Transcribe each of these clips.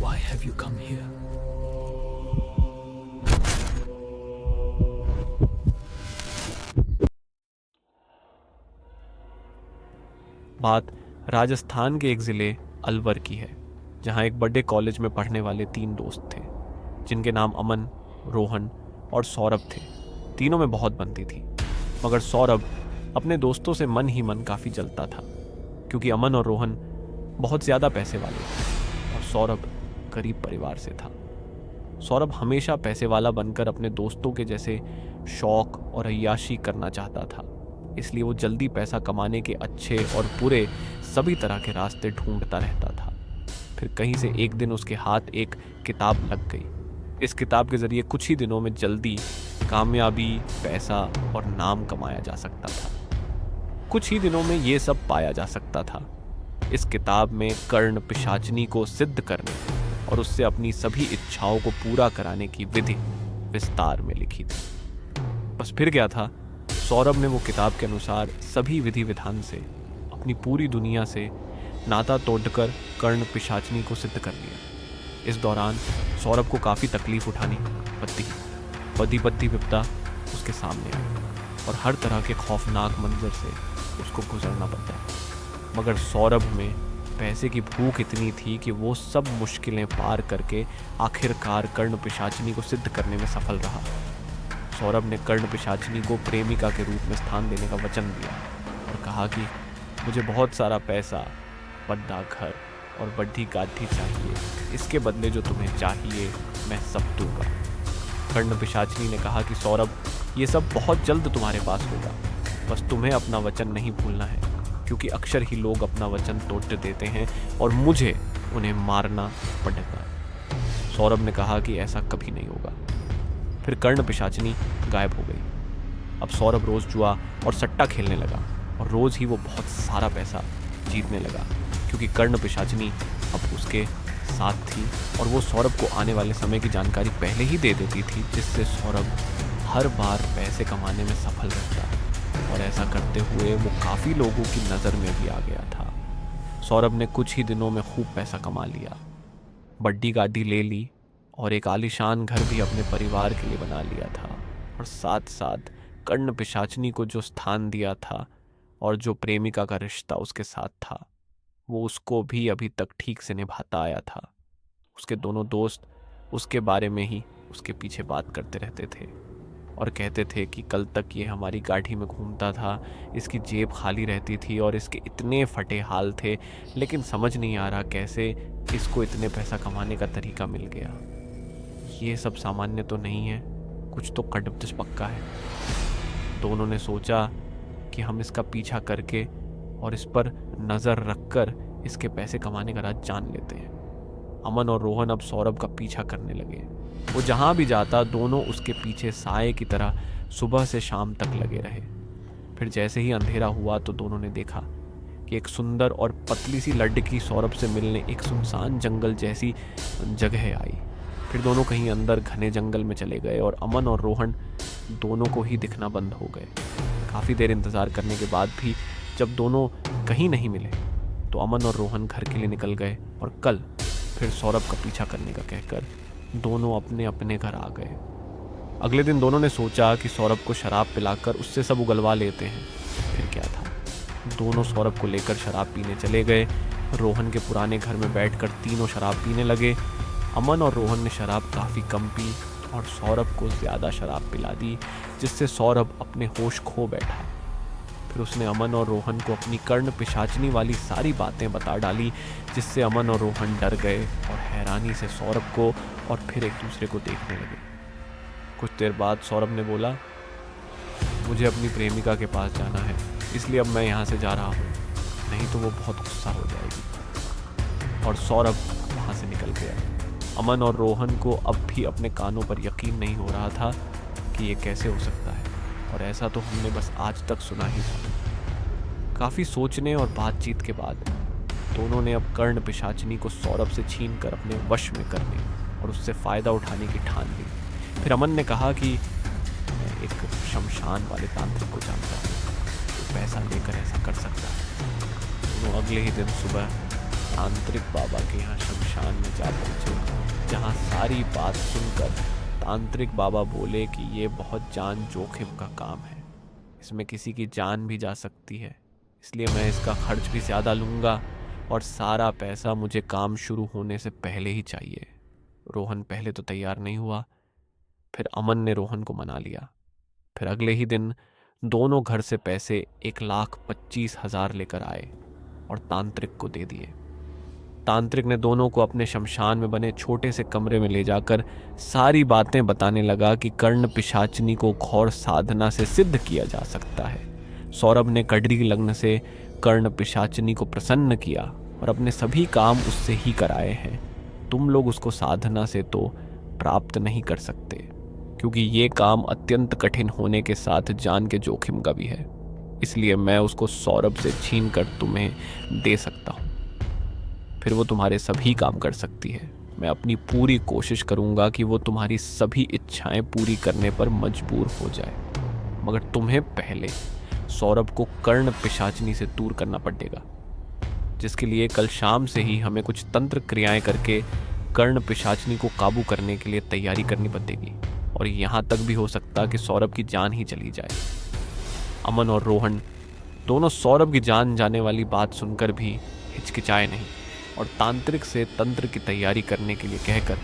Why have you come here? बात राजस्थान के एक ज़िले अलवर की है, जहाँ एक बड़े कॉलेज में पढ़ने वाले 3 दोस्त थे, जिनके नाम अमन, रोहन और सौरभ थे। तीनों में बहुत बनती थी, मगर सौरभ अपने दोस्तों से मन ही मन काफ़ी जलता था, क्योंकि अमन और रोहन बहुत ज़्यादा पैसे वाले थे और सौरभ गरीब परिवार से था। सौरभ हमेशा पैसे वाला बनकर अपने दोस्तों के जैसे शौक और अय्याशी करना चाहता था, इसलिए वो जल्दी पैसा कमाने के अच्छे और बुरे सभी तरह के रास्ते ढूंढता रहता था। फिर कहीं से एक दिन उसके हाथ एक किताब लग गई। इस किताब के ज़रिए कुछ ही दिनों में जल्दी कामयाबी, पैसा और नाम कमाया जा सकता था। कुछ ही दिनों में ये सब पाया जा सकता था। इस किताब में कर्ण पिशाचिनी को सिद्ध करने और उससे अपनी सभी इच्छाओं को पूरा कराने की विधि विस्तार में लिखी थी। बस फिर क्या था, सौरभ ने वो किताब के अनुसार सभी विधि विधान से अपनी पूरी दुनिया से नाता तोड़कर कर्ण पिशाचिनी को सिद्ध कर लिया। इस दौरान सौरभ को काफ़ी तकलीफ उठानी पड़ती। बदी बदी विपदा उसके सामने आई और हर तरह के खौफनाक मंजर से उसको गुजरना पड़ता। मगर सौरभ में पैसे की भूख इतनी थी कि वो सब मुश्किलें पार करके आखिरकार कर्ण पिशाचिनी को सिद्ध करने में सफल रहा। सौरभ ने कर्ण पिशाचिनी को प्रेमिका के रूप में स्थान देने का वचन दिया और कहा कि मुझे बहुत सारा पैसा, बड़ा घर और बड़ी गाड़ी चाहिए, इसके बदले जो तुम्हें चाहिए मैं सब दूंगा। कर्ण पिशाचिनी ने कहा कि सौरभ, ये सब बहुत जल्द तुम्हारे पास होगा, बस तुम्हें अपना वचन नहीं भूलना है, क्योंकि अक्सर ही लोग अपना वचन तोड़ देते हैं और मुझे उन्हें मारना पड़ेगा। सौरभ ने कहा कि ऐसा कभी नहीं होगा। फिर कर्ण पिशाचिनी गायब हो गई। अब सौरभ रोज जुआ और सट्टा खेलने लगा और रोज ही वो बहुत सारा पैसा जीतने लगा, क्योंकि कर्ण पिशाचिनी अब उसके साथ थी और वो सौरभ को आने वाले समय की जानकारी पहले ही दे देती थी, जिससे सौरभ हर बार पैसे कमाने में सफल रहता और ऐसा करते हुए वो काफ़ी लोगों की नज़र में भी आ गया था। सौरभ ने कुछ ही दिनों में खूब पैसा कमा लिया, बड़ी गाड़ी ले ली और एक आलीशान घर भी अपने परिवार के लिए बना लिया था, और साथ साथ कर्ण पिशाचिनी को जो स्थान दिया था और जो प्रेमिका का रिश्ता उसके साथ था, वो उसको भी अभी तक ठीक से निभाता आया था। उसके दोनों दोस्त उसके बारे में ही उसके पीछे बात करते रहते थे और कहते थे कि कल तक ये हमारी गाड़ी में घूमता था, इसकी जेब खाली रहती थी और इसके इतने फटे हाल थे, लेकिन समझ नहीं आ रहा कैसे इसको इतने पैसा कमाने का तरीका मिल गया। ये सब सामान्य तो नहीं है, कुछ तो कड़बदिश पक्का है। दोनों ने सोचा कि हम इसका पीछा करके और इस पर नज़र रखकर इसके पैसे कमाने का राज जान लेते हैं। अमन और रोहन अब सौरभ का पीछा करने लगे। वो जहाँ भी जाता दोनों उसके पीछे साए की तरह सुबह से शाम तक लगे रहे। फिर जैसे ही अंधेरा हुआ तो दोनों ने देखा कि एक सुंदर और पतली सी लड़की सौरभ से मिलने एक सुनसान जंगल जैसी जगह आई। फिर दोनों कहीं अंदर घने जंगल में चले गए और अमन और रोहन दोनों को ही दिखना बंद हो गए। काफ़ी देर इंतज़ार करने के बाद भी जब दोनों कहीं नहीं मिले तो अमन और रोहन घर के लिए निकल गए और कल फिर सौरभ का पीछा करने का कहकर दोनों अपने अपने घर आ गए। अगले दिन दोनों ने सोचा कि सौरभ को शराब पिलाकर उससे सब उगलवा लेते हैं। फिर क्या था, दोनों सौरभ को लेकर शराब पीने चले गए। रोहन के पुराने घर में बैठकर तीनों शराब पीने लगे। अमन और रोहन ने शराब काफ़ी कम पी और सौरभ को ज़्यादा शराब पिला दी, जिससे सौरभ अपने होश खो बैठा। फिर उसने अमन और रोहन को अपनी कर्ण पिशाचिनी वाली सारी बातें बता डाली, जिससे अमन और रोहन डर गए और हैरानी से सौरभ को और फिर एक दूसरे को देखने लगे। कुछ देर बाद सौरभ ने बोला, मुझे अपनी प्रेमिका के पास जाना है, इसलिए अब मैं यहाँ से जा रहा हूँ, नहीं तो वो बहुत गुस्सा हो जाएगी। और सौरभ वहाँ से निकल गया। अमन और रोहन को अब भी अपने कानों पर यकीन नहीं हो रहा था कि ये कैसे हो सकता है, और ऐसा तो हमने बस आज तक सुना ही था। काफ़ी सोचने और बातचीत के बाद दोनों ने अब कर्ण पिशाचिनी को सौरभ से छीन कर अपने वश में करने और उससे फ़ायदा उठाने की ठान ली। फिर अमन ने कहा कि मैं एक शमशान वाले तांत्रिक को जानता हूँ, तो पैसा लेकर ऐसा कर सकता है। दोनों अगले ही दिन सुबह तांत्रिक बाबा के यहाँ शमशान में जा पहुँचे सारी बात सुनकर तांत्रिक बाबा बोले कि ये बहुत जान जोखिम का काम है, इसमें किसी की जान भी जा सकती है, इसलिए मैं इसका खर्च भी ज़्यादा लूँगा और सारा पैसा मुझे काम शुरू होने से पहले ही चाहिए। रोहन पहले तो तैयार नहीं हुआ, फिर अमन ने रोहन को मना लिया। फिर अगले ही दिन दोनों घर से पैसे 1,25,000 लेकर आए और तांत्रिक को दे दिए। तांत्रिक ने दोनों को अपने शमशान में बने छोटे से कमरे में ले जाकर सारी बातें बताने लगा कि कर्ण पिशाचनी को घोर साधना से सिद्ध किया जा सकता है। सौरभ ने कड़री लग्न से कर्ण पिशाचनी को प्रसन्न किया और अपने सभी काम उससे ही कराए हैं। तुम लोग उसको साधना से तो प्राप्त नहीं कर सकते, क्योंकि ये काम अत्यंत कठिन होने के साथ जान के जोखिम का भी है, इसलिए मैं उसको सौरभ से छीन कर तुम्हें दे सकता हूँ। फिर वो तुम्हारे सभी काम कर सकती है। मैं अपनी पूरी कोशिश करूँगा कि वो तुम्हारी सभी इच्छाएं पूरी करने पर मजबूर हो जाए, मगर तुम्हें पहले सौरभ को कर्ण पिशाचनी से दूर करना पड़ेगा, जिसके लिए कल शाम से ही हमें कुछ तंत्र क्रियाएं करके कर्ण पिशाचनी को काबू करने के लिए तैयारी करनी पड़ेगी। और यहाँ तक भी हो सकता कि सौरभ की जान ही चली जाए। अमन और रोहन दोनों सौरभ की जान जाने वाली बात सुनकर भी हिचकिचाए नहीं और तांत्रिक से तंत्र की तैयारी करने के लिए कहकर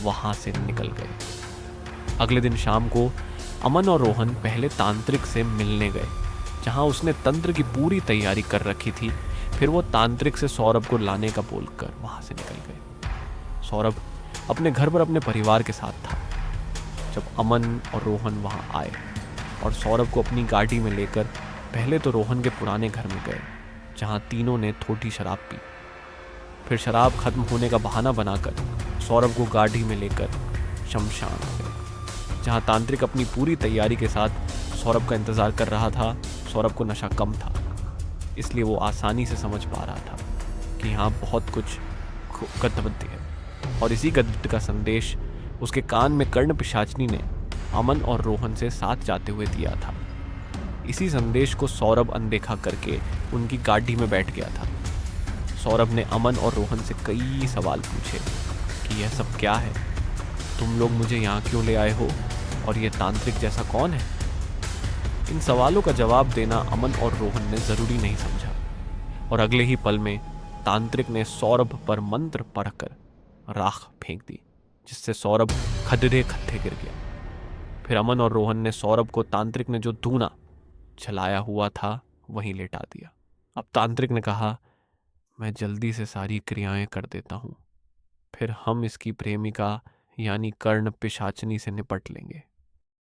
वहाँ से निकल गए। अगले दिन शाम को अमन और रोहन पहले तांत्रिक से मिलने गए, जहाँ उसने तंत्र की पूरी तैयारी कर रखी थी। फिर वो तांत्रिक से सौरभ को लाने का बोलकर वहाँ से निकल गए। सौरभ अपने घर पर अपने परिवार के साथ था जब अमन और रोहन वहाँ आए और सौरभ को अपनी गाड़ी में लेकर पहले तो रोहन के पुराने घर में गए, जहाँ तीनों ने थोड़ी शराब पी। फिर शराब खत्म होने का बहाना बनाकर सौरभ को गाड़ी में लेकर शमशान आ गए, जहाँ तांत्रिक अपनी पूरी तैयारी के साथ सौरभ का इंतज़ार कर रहा था। सौरभ को नशा कम था, इसलिए वो आसानी से समझ पा रहा था कि यहाँ बहुत कुछ गतिविधि है, और इसी गतिविधि का संदेश उसके कान में कर्ण पिशाचनी ने अमन और रोहन से साथ जाते हुए दिया था। इसी संदेश को सौरभ अनदेखा करके उनकी गाड़ी में बैठ गया था। सौरभ ने अमन और रोहन से कई सवाल पूछे कि यह सब क्या है, तुम लोग मुझे यहाँ क्यों ले आए हो, और ये तांत्रिक जैसा कौन है। इन सवालों का जवाब देना अमन और रोहन ने ज़रूरी नहीं समझा, और अगले ही पल में तांत्रिक ने सौरभ पर मंत्र पढ़कर राख फेंक दी, जिससे सौरभ खदरे खत्ते गिर गया। फिर अमन और रोहन ने सौरभ को तांत्रिक ने जो धूना जलाया हुआ था वहीं लेटा दिया। अब तांत्रिक ने कहा, मैं जल्दी से सारी क्रियाएं कर देता हूँ, फिर हम इसकी प्रेमिका यानी कर्ण पिशाचनी से निपट लेंगे।